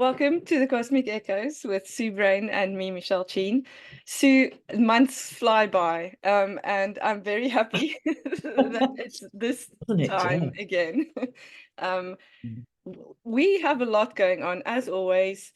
Welcome to the Cosmic Echoes with Sue Brain and me, Michelle Cheen. Sue, months fly by, and I'm very happy that it's this Isn't it? time again. Um, we have a lot going on, as always.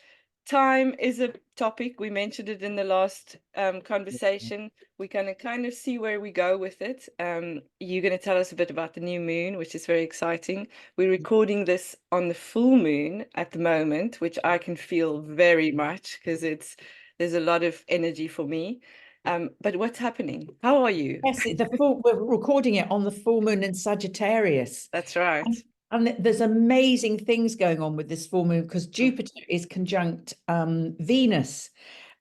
Time is a topic. We mentioned it in the last conversation. We're going to kind of see where we go with it. You're going to tell us a bit about the new moon, which is very exciting. We're recording this on the full moon at the moment, which I can feel very much because there's a lot of energy for me. But what's happening? How are you? Yes, we're recording it on the full moon in Sagittarius. That's right. And there's amazing things going on with this full moon because Jupiter is conjunct Venus.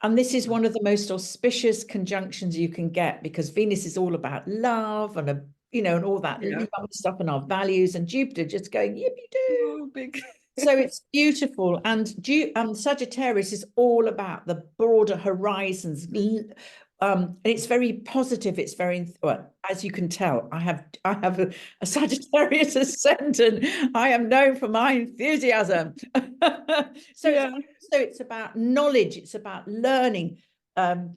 And this is one of the most auspicious conjunctions you can get because Venus is all about love and, and all that love stuff and our values. And Jupiter just going, yippee-doo. Oh, big. So it's beautiful. And Sagittarius is all about the broader horizons. It's very positive. It's very, well, as you can tell, I have a Sagittarius ascendant. I am known for my enthusiasm. So it's about knowledge. It's about learning, and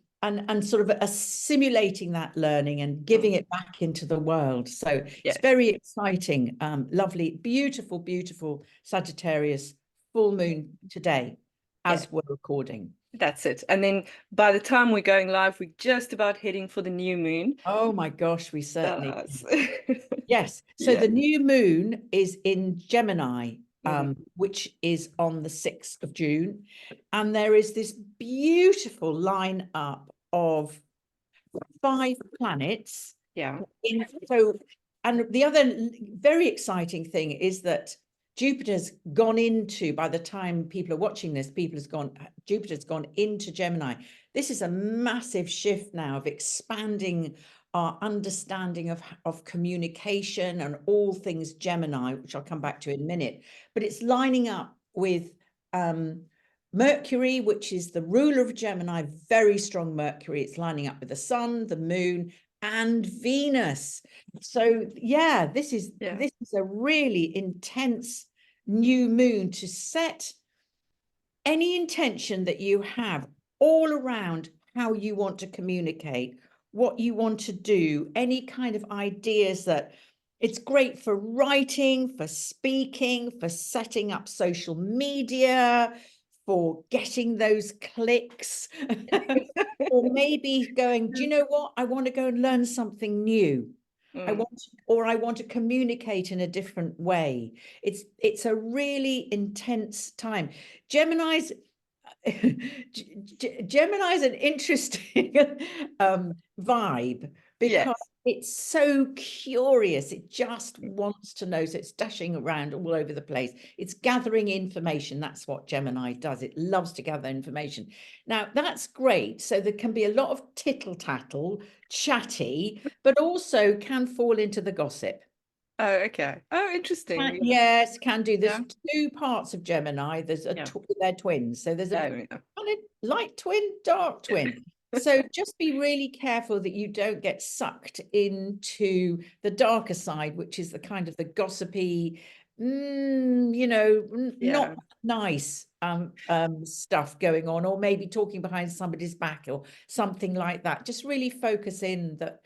sort of assimilating that learning and giving it back into the world. So it's very exciting. Lovely, beautiful, beautiful Sagittarius full moon today as we're recording. That's it. And then by the time we're going live, we're just about heading for the new moon. Oh my gosh, we certainly yes. So the new moon is in Gemini, which is on the 6th of June. And there is this beautiful line up of 5 planets. And the other very exciting thing is that Jupiter's gone into, by the time people are watching this, Jupiter's gone into Gemini. This is a massive shift now of expanding our understanding of communication and all things Gemini, which I'll come back to in a minute. But it's lining up with Mercury, which is the ruler of Gemini, very strong Mercury. It's lining up with the sun, the moon, and Venus. So this is a really intense new moon to set any intention that you have all around how you want to communicate, what you want to do, any kind of ideas. That it's great for writing, for speaking, for setting up social media, for getting those clicks, or maybe going, do you know what? I want to go and learn something new. I want to communicate in a different way. It's a really intense time. Gemini's an interesting vibe because it's so curious. It just wants to know. So it's dashing around all over the place. It's gathering information. That's what Gemini does. It loves to gather information. Now, that's great. So there can be a lot of tittle-tattle, chatty, but also can fall into the gossip. Oh, okay. Oh, interesting. Yes, can do. There's 2 parts of Gemini. There's they're twins. So there's a light twin, dark twin. So just be really careful that you don't get sucked into the darker side, which is the kind of the gossipy, not nice stuff going on, or maybe talking behind somebody's back or something like that. Just really focus in the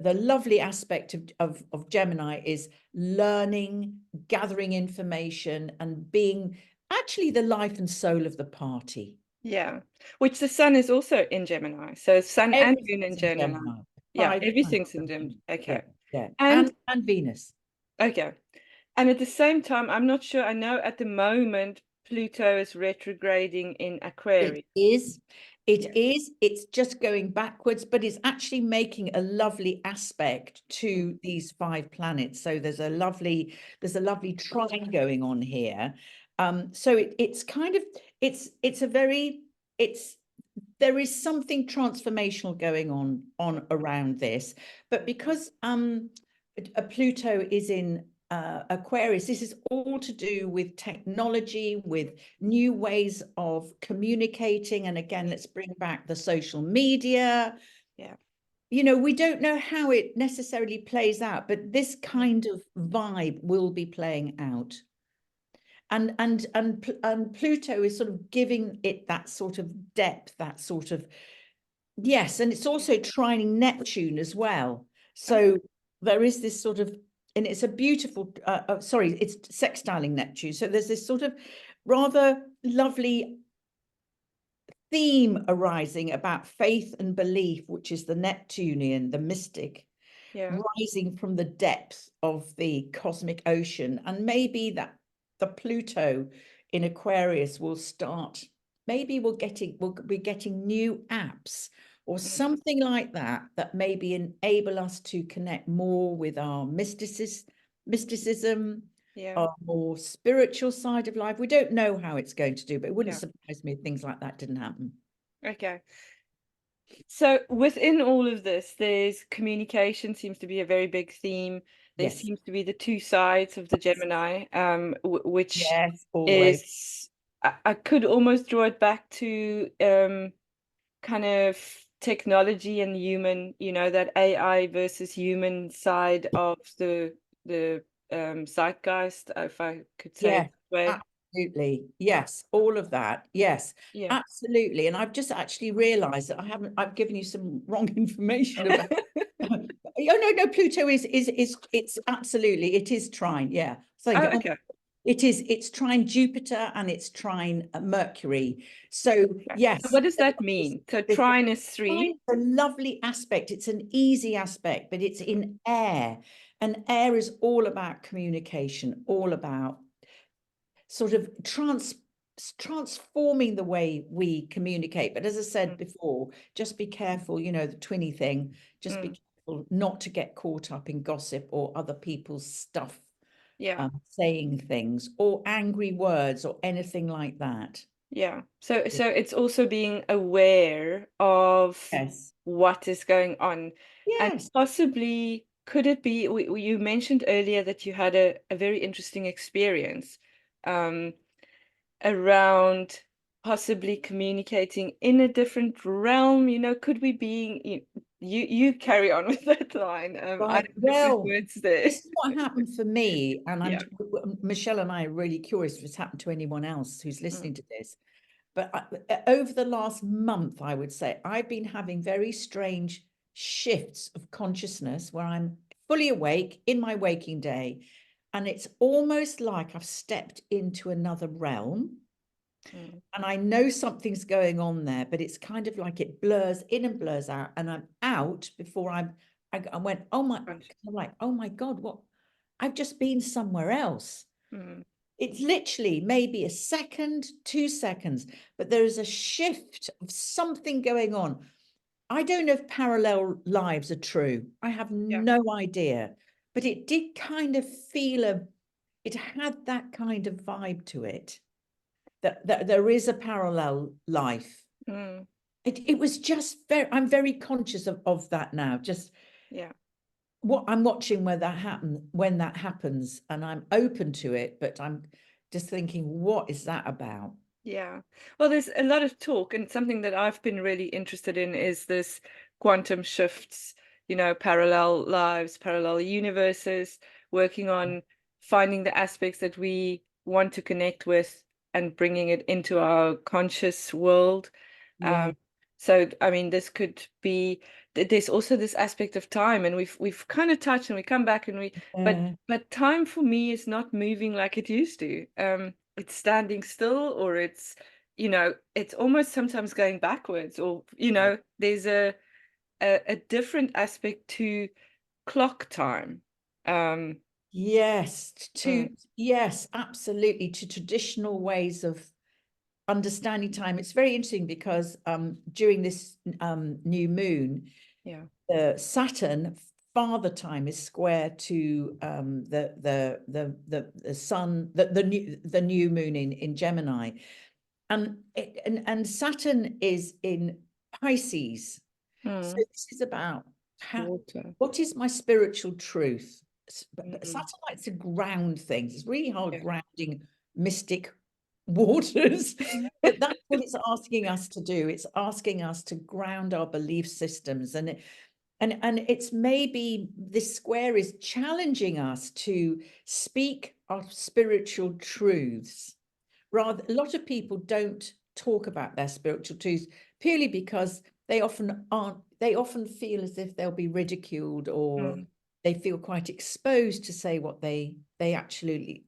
lovely aspect of Gemini is learning, gathering information, and being actually the life and soul of the party. Which the sun is also in Gemini. So sun and moon in Gemini. Everything's in Gemini. Okay. And Venus. Okay. And at the same time, I'm not sure. I know at the moment Pluto is retrograding in Aquarius. It is. It's just going backwards, but it's actually making a lovely aspect to these 5 planets. So there's a lovely trine going on here. So it's kind of there is something transformational going on around this, but because Pluto is in Aquarius, this is all to do with technology, with new ways of communicating. And again, let's bring back the social media. We don't know how it necessarily plays out, but this kind of vibe will be playing out. and Pluto is sort of giving it that sort of depth, that sort of, yes, and it's also trining Neptune as well. So there is this sort of, and it's a beautiful, sorry, it's sextiling Neptune. So there's this sort of rather lovely theme arising about faith and belief, which is the Neptunian, the mystic, rising from the depth of the cosmic ocean. And maybe that the Pluto in Aquarius will start, maybe we'll be getting new apps or something like that, that maybe enable us to connect more with our mysticism, our more spiritual side of life. We don't know how it's going to do, but it wouldn't surprise me if things like that didn't happen. Okay. So within all of this, there's communication seems to be a very big theme. There seems to be the two sides of the Gemini, which always. is, I could almost draw it back to kind of technology and human, you know, that AI versus human side of the zeitgeist, if I could say it that way. Absolutely. Yes, all of that. Yes, Yeah. absolutely. And I've just actually realized that I've given you some wrong information about oh no, Pluto is it's absolutely, it is trine. Yeah. So Okay. it's trine Jupiter and it's trine Mercury. So yes. So what does that mean? So trine is 3. It's a lovely aspect. It's an easy aspect, but it's in air. And air is all about communication, all about sort of transforming the way we communicate. But as I said before, just be careful, you know, the twinny thing, just be careful not to get caught up in gossip or other people's stuff, saying things or angry words or anything like that. Yeah. So it's also being aware of what is going on. And possibly, could it be, you mentioned earlier that you had a very interesting experience around possibly communicating in a different realm, you know, could we be, you carry on with that line. I don't know what words there. This is what happened for me, and Michelle and I are really curious if it's happened to anyone else who's listening to this. But over the last month, I would say, I've been having very strange shifts of consciousness where I'm fully awake in my waking day. And it's almost like I've stepped into another realm. And I know something's going on there, but it's kind of like it blurs in and blurs out. And I'm out before I went, oh my, I'm like, oh my God, what? I've just been somewhere else. It's literally maybe a second, 2 seconds, but there is a shift of something going on. I don't know if parallel lives are true. I have no idea, but it did kind of feel it had that kind of vibe to it, that there is a parallel life. It was just I'm very conscious of that now. Just what I'm watching when that happens, and I'm open to it, but I'm just thinking, what is that about? Yeah. Well, there's a lot of talk, and something that I've been really interested in is this quantum shifts, you know, parallel lives, parallel universes, working on finding the aspects that we want to connect with and bringing it into our conscious world. So, I mean, this could be, there's also this aspect of time, and we've kind of touched, and we come back, and but time for me is not moving like it used to. It's standing still, or it's, you know, it's almost sometimes going backwards, or, you know, there's a different aspect to clock time. Yes, yes, absolutely, to traditional ways of understanding time. It's very interesting because during this new moon, Saturn father time is square to the sun, the new moon in Gemini, and Saturn is in Pisces. So this is about what is my spiritual truth. Saturn likes to ground things. It's really hard grounding mystic waters, but that's what it's asking us to do. It's asking us to ground our belief systems, and it's maybe this square is challenging us to speak our spiritual truths. Rather, a lot of people don't talk about their spiritual truths purely because they often feel as if they'll be ridiculed, or they feel quite exposed to say what they actually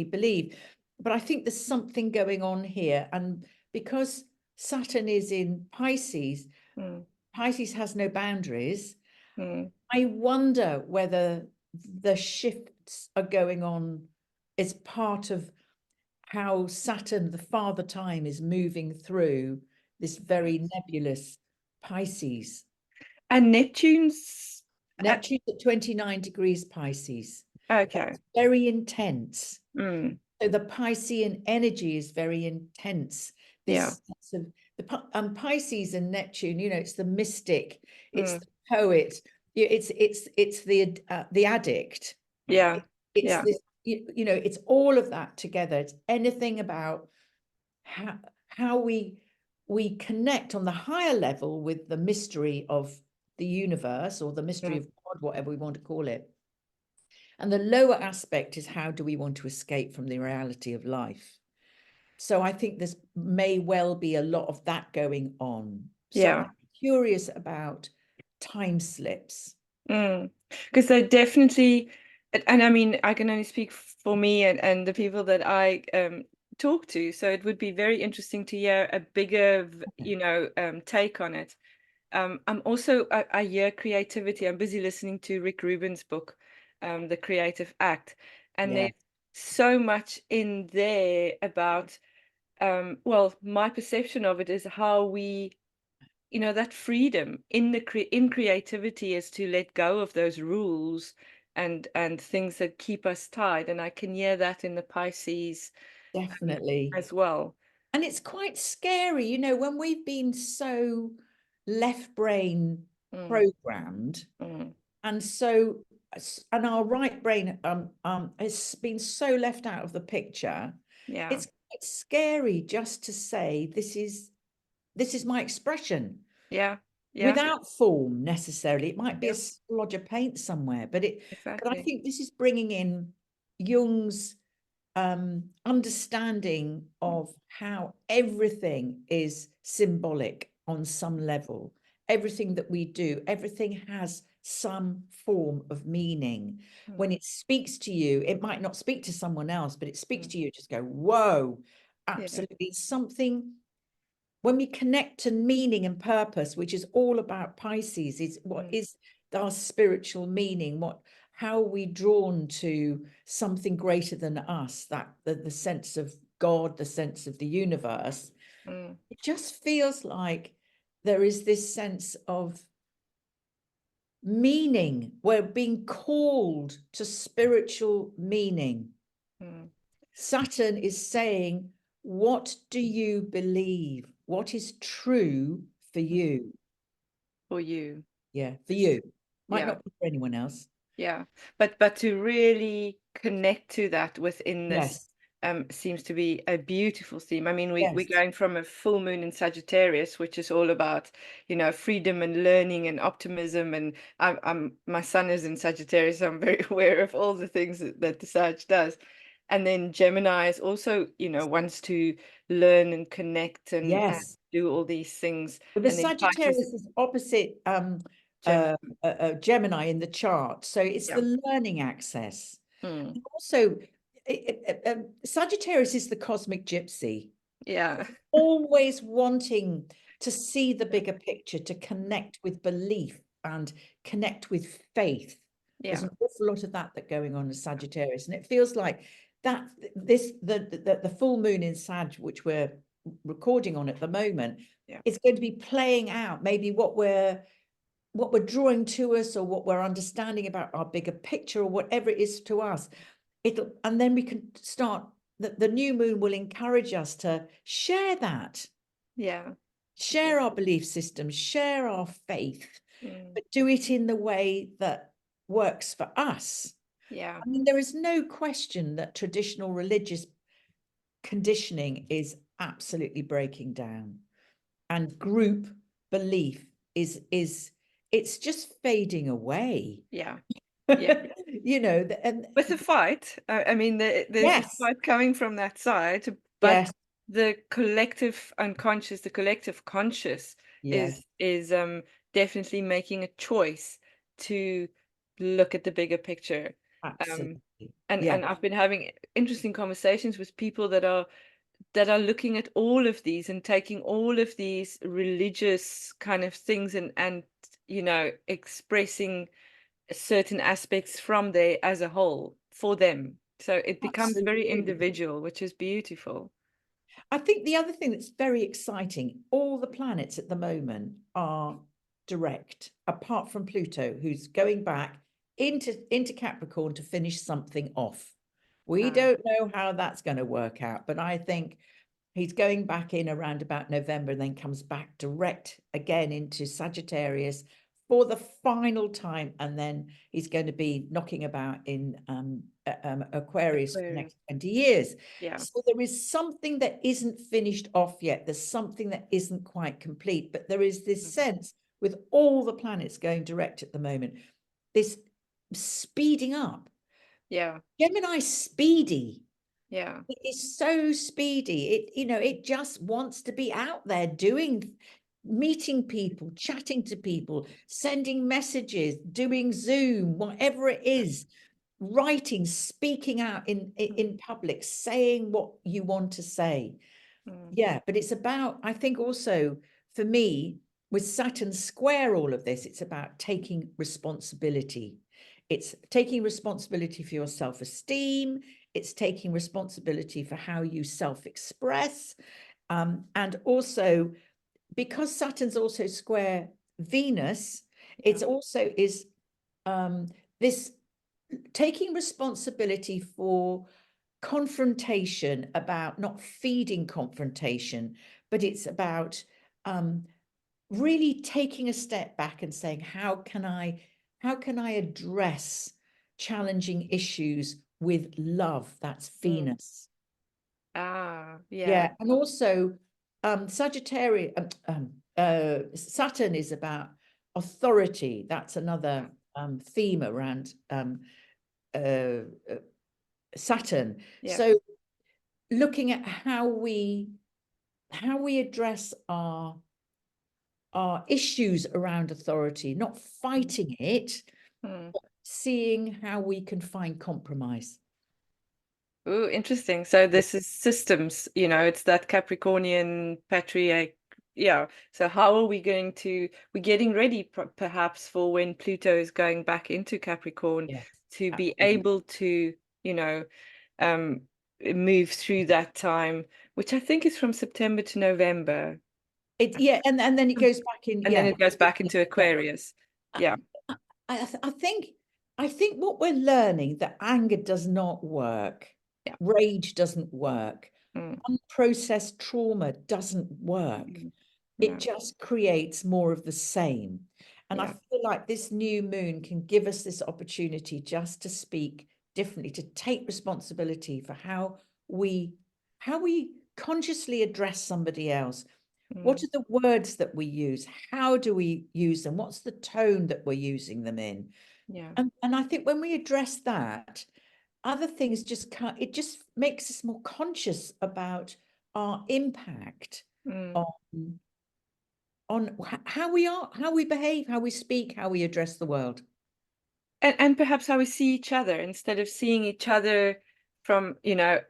believe. But I think there's something going on here, and because Saturn is in Pisces, Pisces has no boundaries. I wonder whether the shifts are going on as part of how Saturn, the father time, is moving through this very nebulous Pisces. And Neptune's Neptune's at 29 degrees Pisces. okay. That's very intense. So the Piscean energy is very intense. This sense of the Pisces and Neptune, you know, it's the mystic, it's the poet, it's the addict. It's this, you know, it's all of that together. It's anything about how we connect on the higher level with the mystery of the universe, or the mystery of God, whatever we want to call it. And the lower aspect is, how do we want to escape from the reality of life? So I think there's may well be a lot of that going on. So I'm curious about time slips. Because they definitely, and I mean, I can only speak for me and the people that I talk to, so it would be very interesting to hear a bigger, you know, take on it. I'm also, I hear creativity. I'm busy listening to Rick Rubin's book, The Creative Act, and there's so much in there about, well, my perception of it is how we, you know, that freedom in the in creativity is to let go of those rules and things that keep us tied. And I can hear that in the Pisces definitely as well. And it's quite scary, you know, when we've been so left brain programmed, and so our right brain has been so left out of the picture. It's quite scary just to say this is my expression. Without form necessarily. It might be a splodge of paint somewhere, but I think this is bringing in Jung's understanding of how everything is symbolic on some level. Everything that we do, everything has some form of meaning. When it speaks to you, it might not speak to someone else, but it speaks to you, just go, whoa, absolutely. Something, when we connect to meaning and purpose, which is all about Pisces, is what is our spiritual meaning, how are we drawn to something greater than us, that the sense of God, the sense of the universe. It just feels like there is this sense of meaning. We're being called to spiritual meaning. Saturn is saying, what do you believe? What is true for you? For you. Yeah, for you. Might not be for anyone else. But to really connect to that within this seems to be a beautiful theme. I mean, we're going from a full moon in Sagittarius, which is all about, you know, freedom and learning and optimism. And my son is in Sagittarius, so I'm very aware of all the things that the Sag does. And then Gemini is also, you know, wants to learn and connect and do all these things. Well, the and then Sagittarius is opposite Gemini in the chart, so it's the learning access. And also, Sagittarius is the cosmic gypsy. Always wanting to see the bigger picture, to connect with belief and connect with faith. There's an awful lot of that going on in Sagittarius, and it feels like that the full moon in Sag, which we're recording on at the moment, is going to be playing out maybe what we're drawing to us, or what we're understanding about our bigger picture, or whatever it is to us. And then we can start, the new moon will encourage us to share that. Share our belief system, share our faith, but do it in the way that works for us. I mean, there is no question that traditional religious conditioning is absolutely breaking down, and group belief is it's just fading away. Yeah. You know, and With a fight, I mean, there's a yes, fight coming from that side, but yes, the collective unconscious, the collective conscious yes, is definitely making a choice to look at the bigger picture. Um, absolutely. and Yeah, I've been having interesting conversations with people that are looking at all of these and taking all of these religious kind of things and expressing certain aspects from there as a whole for them. So it becomes very absolutely. individual, which is beautiful. I think the other thing that's very exciting, all the planets at the moment are direct, apart from Pluto, who's going back into Capricorn to finish something off. We Ah, don't know how that's going to work out, but I think he's going back in around about November and then comes back direct again into Sagittarius for the final time. And then he's going to be knocking about in Aquarius for the Aquarius. next 20 years. Yeah. So there is something that isn't finished off yet. There's something that isn't quite complete, but there is this Mhm. sense with all the planets going direct at the moment, this speeding up. Yeah. Gemini speedy. Yeah. It is so speedy. It just wants to be out there doing, meeting people, chatting to people, sending messages, doing Zoom, whatever it is, writing, speaking out in public, saying what you want to say. Mm. Yeah, but it's about, I think also for me, with Saturn square all of this, it's about taking responsibility. It's taking responsibility for your self-esteem. It's taking responsibility for how you self-express. And also, because Saturn's also square Venus, Yeah. it's also is this taking responsibility for confrontation, about not feeding confrontation, but it's about really taking a step back and saying, how can I address challenging issues with love? That's Mm. Venus. Ah, yeah. Yeah, and also Sagittarius, Saturn is about authority. That's another theme around uh, uh, Saturn. Yeah. So looking at how we address our issues around authority, not fighting it, Mm. seeing how we can find compromise. Ooh, interesting. So Yeah. this is systems, it's that Capricornian patriarch. Yeah. So how are we going to, we're getting ready perhaps for when Pluto is going back into Capricorn Yes, to be absolutely. able to, you know, um, move through that time, which I think is from September to November. Yeah, and then it goes back in. And then Yeah, it goes back into yeah. Aquarius. I, Yeah. I think what we're learning, that anger does not work, Yeah. rage doesn't work, Mm. unprocessed trauma doesn't work. Mm. It Yeah. just creates more of the same. And I Yeah. feel like this new moon can give us this opportunity just to speak differently, to take responsibility for how we consciously address somebody else. What Mm. are the words that we use? How do we use them? What's the tone that we're using them in? Yeah. And I think when we address that, other things it just makes us more conscious about our impact Mm. on how we are, how we behave, how we speak, how we address the world. And perhaps how we see each other instead of seeing each other from,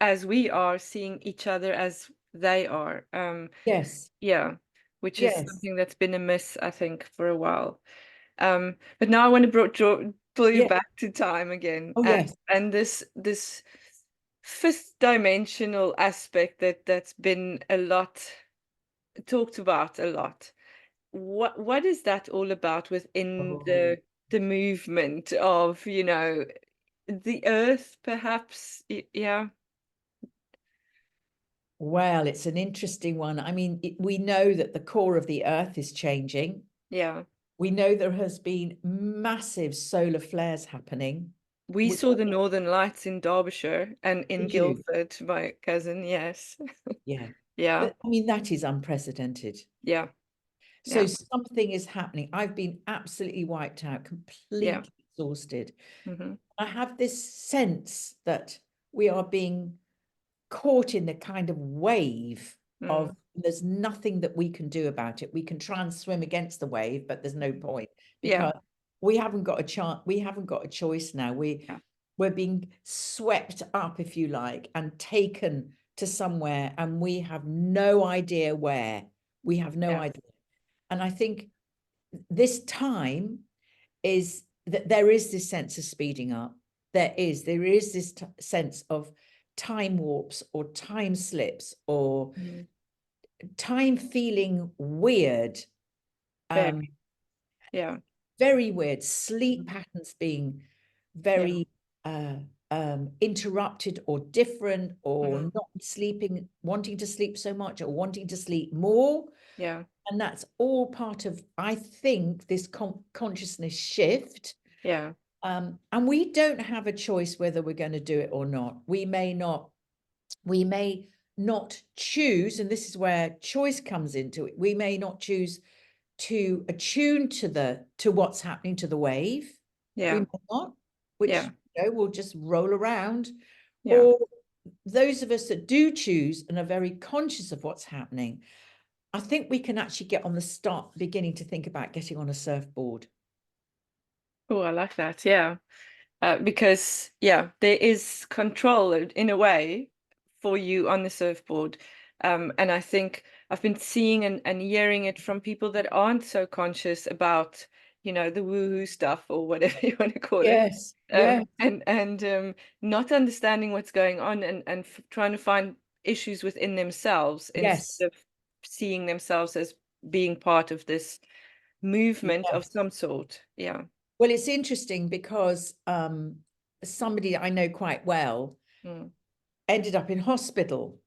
as we are, seeing each other as they are. Yes, Yeah, which is yes, something that's been amiss, I think, for a while. But now I want to pull you yeah. back to time again, Oh, and yes. this fifth dimensional aspect that's been a lot talked about a lot. What is that all about within Oh, the movement of, the earth, perhaps? Yeah, well, it's an interesting one. I mean, we know that the core of the Earth is changing. yeah. We know there has been massive solar flares happening. We We, saw the Northern Lights in Derbyshire and in did you? Guildford, my cousin, yes. Yeah. Yeah, I mean, that is unprecedented. yeah, So yeah, something is happening. I've been absolutely wiped out, yeah. completely exhausted. Mm-hmm. I have this sense that we are being caught in the kind of wave of there's nothing that we can do about it. We can try and swim against the wave, but there's no point because we haven't got a chance. We haven't got a choice now. We're being swept up, if you like, and taken to somewhere, and we have no idea where. We have no idea. And I think this time is that there is this sense of speeding up. There is this sense of time warps or time slips or time feeling weird. Very weird. Sleep patterns being very interrupted or different, or not sleeping, wanting to sleep so much or wanting to sleep more. And that's all part of, I think, this consciousness shift. And we don't have a choice whether we're going to do it or not. We may not choose, and this is where choice comes into it. We may not choose to attune to what's happening to the wave. We may not, which will just roll around. Or those of us that do choose and are very conscious of what's happening, I think we can actually get on the beginning to think about getting on a surfboard. Oh, I like that. Yeah. Because there is control in a way for you on the surfboard. And I think I've been seeing and hearing it from people that aren't so conscious about, the woohoo stuff or whatever you want to call it. And not understanding what's going on and trying to find issues within themselves instead of seeing themselves as being part of this movement of some sort. Yeah. Well, it's interesting because somebody I know quite well ended up in hospital.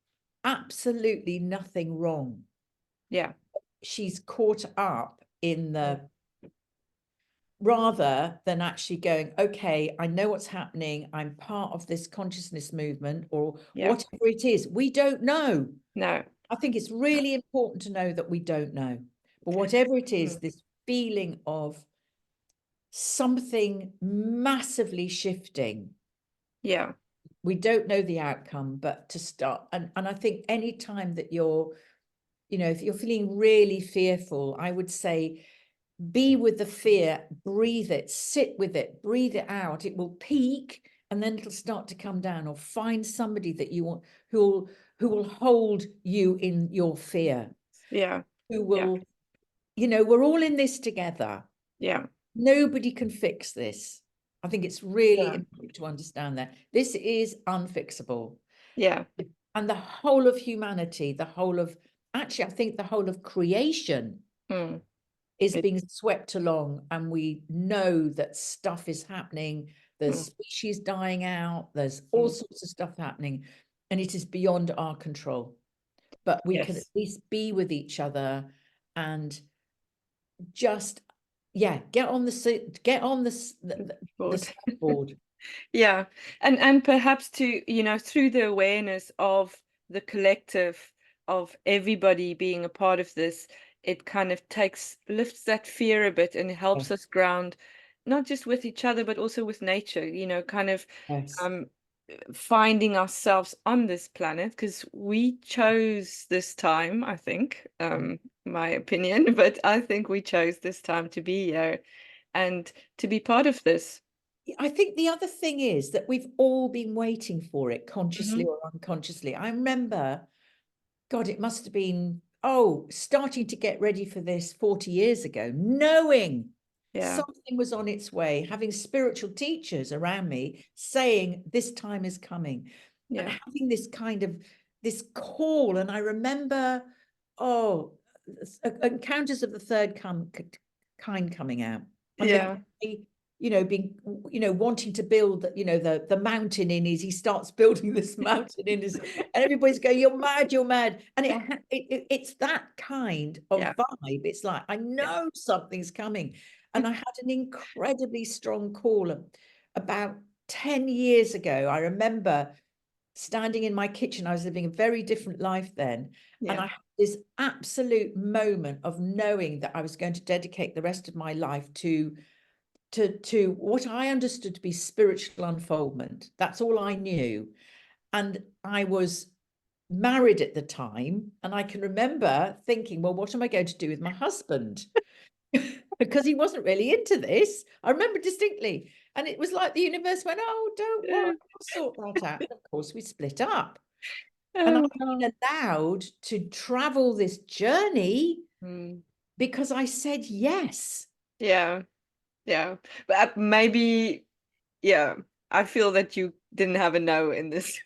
Absolutely nothing wrong. Yeah. She's caught up in the, rather than actually going, okay, I know what's happening. I'm part of this consciousness movement or whatever it is. We don't know. No. I think it's really important to know that we don't know. But whatever it is, this feeling of something massively shifting. Yeah. We don't know the outcome, but to start. And I think any time that you're, if you're feeling really fearful, I would say, be with the fear, breathe it, sit with it, breathe it out. It will peak and then it'll start to come down, or find somebody that you want who will hold you in your fear. Yeah. Who will, we're all in this together. Yeah. Nobody can fix this. I think it's really important to understand that this is unfixable. Yeah. And the whole of humanity, I think the whole of creation is being swept along, and we know that stuff is happening. There's species dying out. There's all sorts of stuff happening, and it is beyond our control. But we can at least be with each other and just get on the surfboard. Yeah. And perhaps to through the awareness of the collective, of everybody being a part of this, it kind of lifts that fear a bit and helps us ground, not just with each other but also with nature, kind of finding ourselves on this planet, because we chose this time, I think, my opinion, but I think we chose this time to be here and to be part of this. I think the other thing is that we've all been waiting for it, consciously or unconsciously. I remember, God, it must have been, starting to get ready for this 40 years ago, knowing something was on its way, having spiritual teachers around me saying this time is coming, and having this kind of this call. And I remember, Encounters of the Third Kind coming out. And being, wanting to build, the mountain in his, he starts building this mountain in his, and everybody's going, you're mad. And it's that kind of vibe. It's like, I know something's coming. And I had an incredibly strong call about 10 years ago. I remember standing in my kitchen. I was living a very different life then. And I had this absolute moment of knowing that I was going to dedicate the rest of my life to to what I understood to be spiritual unfoldment. That's all I knew. And I was married at the time, and I can remember thinking, well, what am I going to do with my husband? Because he wasn't really into this. I remember distinctly. And it was like the universe went, oh, don't worry, I'll sort that out. And of course, we split up. And Oh, I've been allowed to travel this journey because I said yes. yeah, yeah. But maybe, yeah, I feel that you didn't have a no in this.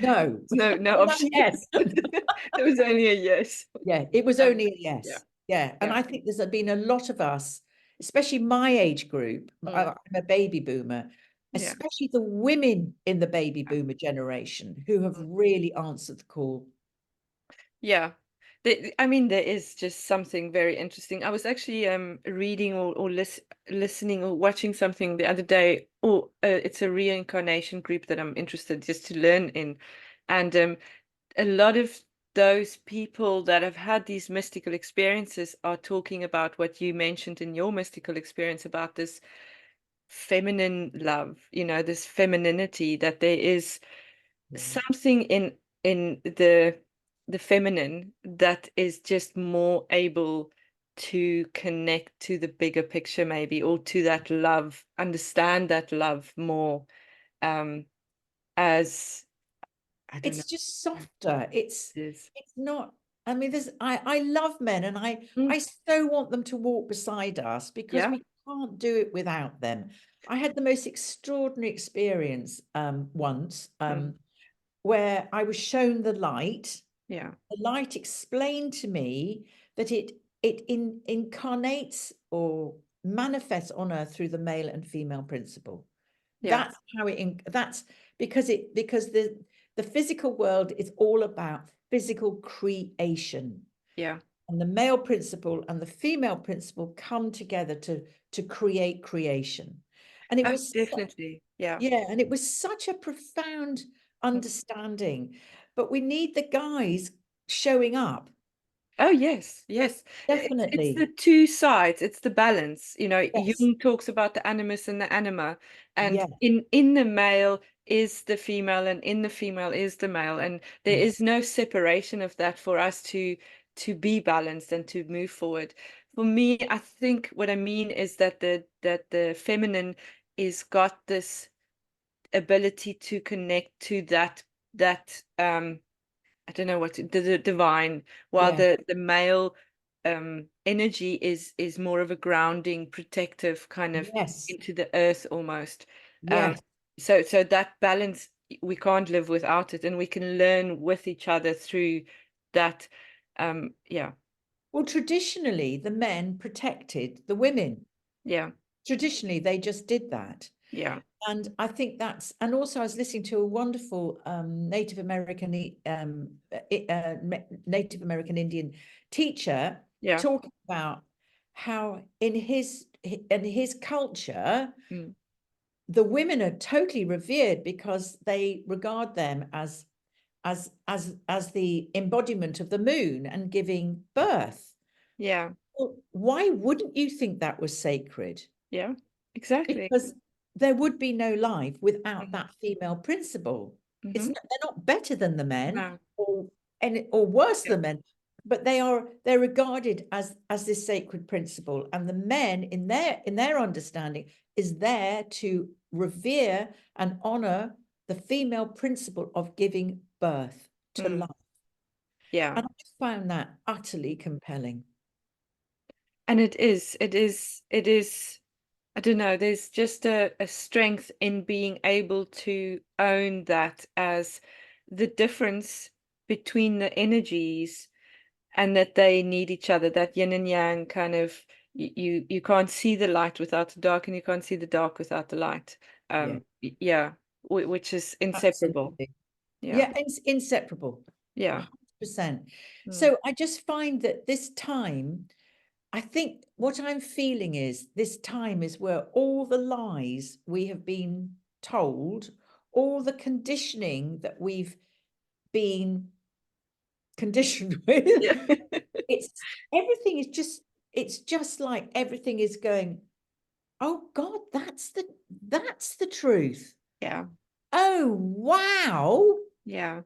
No, No option. yes. There was only a yes. Yeah, it was Um, only a yeah, yes. Yeah. And yeah. I think there's been a lot of us, especially my age group. I'm a baby boomer, Yeah. especially the women in the baby boomer generation who have really answered the call. Yeah. I mean, there is just something very interesting. I was actually reading or listening or watching something the other day. Oh, it's a reincarnation group that I'm interested just to learn in. And a lot of those people that have had these mystical experiences are talking about what you mentioned in your mystical experience about this feminine love, this femininity, that there is something in the feminine that is just more able to connect to the bigger picture, maybe, or to that love, understand that love more, as I don't know. It's just softer. It is. It's not, I mean, I love men, and I so want them to walk beside us because Yeah. we can't do it without them. I had the most extraordinary experience once where I was shown the light. Yeah. The light explained to me that it incarnates or manifests on earth through the male and female principle. Yeah. That's how that's because the physical world is all about physical creation, Yeah. and the male principle and the female principle come together to create creation. And it Oh, was definitely. Yeah. yeah, and it was such a profound understanding. But we need the guys showing up. Oh, yes, yes. It's the Definitely. two sides. It's the balance. Yes. Jung talks about the animus and the anima, and Yeah. in the male is the female, and in the female is the male, and there Yeah. is no separation of that for us to be balanced and to move forward. For me, I think what I mean is that the feminine is got this ability to connect to that I don't know the divine, while Yeah. the male energy is more of a grounding, protective kind of Yes. into the earth almost. Um, Yes. so that balance, we can't live without it, and we can learn with each other through that. Yeah, Well, traditionally, the men protected the women. yeah, Traditionally, they just did that. yeah, And I think and also I was listening to a wonderful Native American Native American Indian teacher yeah, talking about how in his culture, mm, the women are totally revered because they regard them as the embodiment of the moon and giving birth. yeah, Well, why wouldn't you think that was sacred? yeah, exactly. Because there would be no life without Hmm. that female principle. Hmm. They're not better than the men No, or worse yeah, than men, but they're regarded as this sacred principle. And the men in their understanding is there to revere and honor the female principle of giving birth to mm, life. yeah. And I found that utterly compelling. And it is, I don't know, there's just a strength in being able to own that as the difference between the energies, and that they need each other, that yin and yang kind of, you can't see the light without the dark, and you can't see the dark without the light. Yeah, Yeah, which is inseparable. absolutely. Yeah, Yeah, it's inseparable. yeah, 100%. mm, So I just find that this time, I think what I'm feeling is this time is where all the lies we have been told, all the conditioning that we've been conditioned with, yeah. it's everything is just, it's just like everything is going, Oh God, that's the truth. Yeah. Oh wow. Yeah.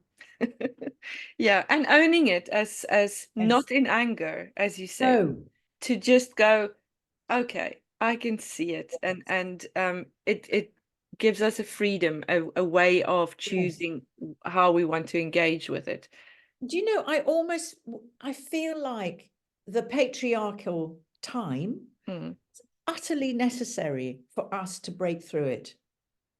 Yeah, and owning it as Yes. not in anger, as you said, No. to just go, okay, I can see it, and it gives us a freedom, a way of Yes. choosing how we want to engage with it. Do you know, I feel like the patriarchal time Mm. is utterly necessary for us to break through it.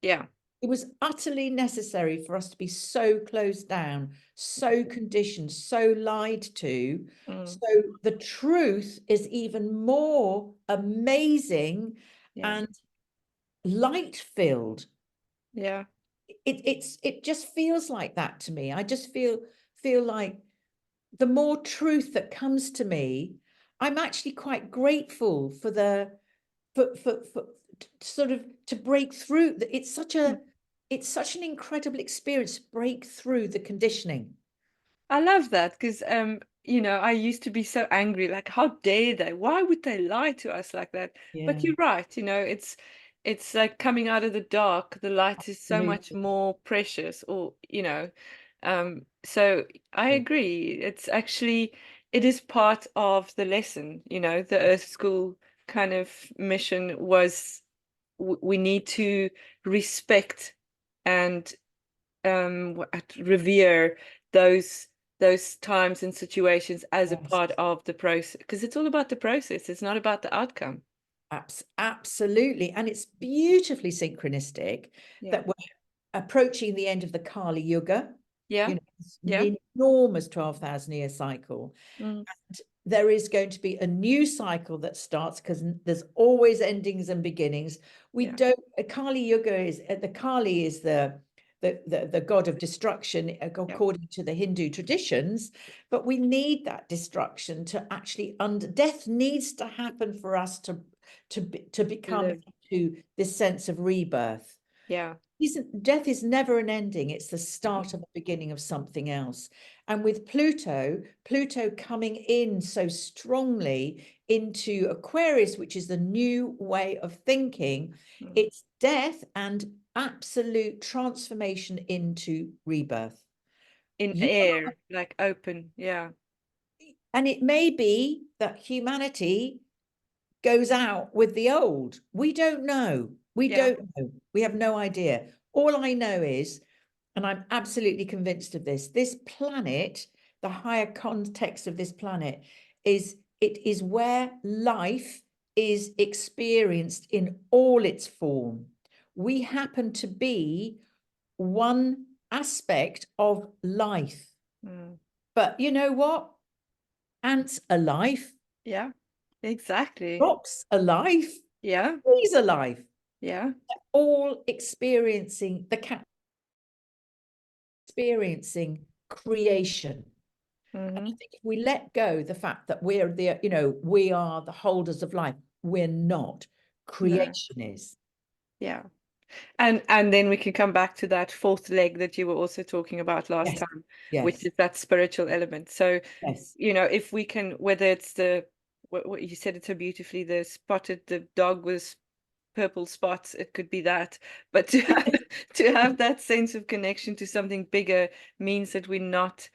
Yeah. It was utterly necessary for us to be so closed down, so conditioned, so lied to. Mm. So the truth is even more amazing Yeah. and light filled. Yeah. It just feels like that to me. I just feel like the more truth that comes to me, I'm actually quite grateful for the for sort of to break through. It's such an incredible experience to break through the conditioning. I love that because I used to be so angry, like, how dare they? Why would they lie to us like that? But Yeah, you're right, it's like coming out of the dark, the light is so much absolutely. more precious, or so I Yeah. agree. It is part of the lesson, the Earth School kind of mission was we need to respect and revere those those times and situations as a Yes. part of the process, because it's all about the process, it's not about the outcome. Absolutely. And it's beautifully synchronistic Yeah. that we're approaching the end of the Kali Yuga, Yeah. you know, this Yeah. enormous 12,000 year cycle. Mm. There is going to be a new cycle that starts because there's always endings and beginnings. We Yeah. don't, Kali Yuga is, the Kali is the god of destruction Yeah. according to the Hindu traditions, but we need that destruction to actually death needs to happen for us to To become live. into this sense of rebirth. Yeah. Death is never an ending, it's the start of the beginning of something else. And with Pluto coming in so strongly into Aquarius, which is the new way of thinking, Mm. it's death and absolute transformation into rebirth. In You air, like open. Yeah. and it may be that humanity goes out with the old. We don't know. We Yeah. don't know. We have no idea. All I know is, and I'm absolutely convinced of this planet, the higher context of this planet is it is where life is experienced in all its form. We happen to be one aspect of life. Mm. But you know what? Ants are life, Yeah, exactly. rocks are life, Yeah. trees are life, Yeah. all experiencing the cat experiencing creation. And I Hmm. think if we let go the fact that we are the holders of life, we're not. No. Creation is. Yeah. And then we can come back to that fourth leg that you were also talking about last Yes, time, which yes, is that spiritual element. So, yes. if we can, whether it's what you said it so beautifully, the dog with purple spots, it could be that. But to have that sense of connection to something bigger means that we're not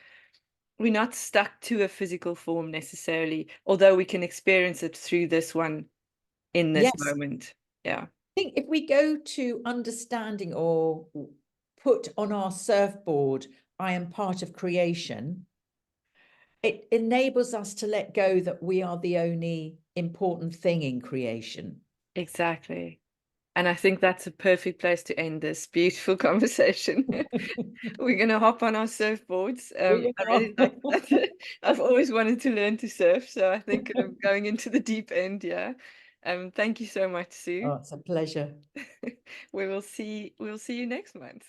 stuck to a physical form necessarily, although we can experience it through this one in this Yes. moment. Yeah. I think if we go to understanding or put on our surfboard, I am part of creation, it enables us to let go that we are the only important thing in creation. Exactly. And I think that's a perfect place to end this beautiful conversation. We're going to hop on our surfboards. We I are. really like that. I've always wanted to learn to surf, so I think I'm going into the deep end, yeah. Thank you so much, Sue. Oh, it's a pleasure. We'll see you next month.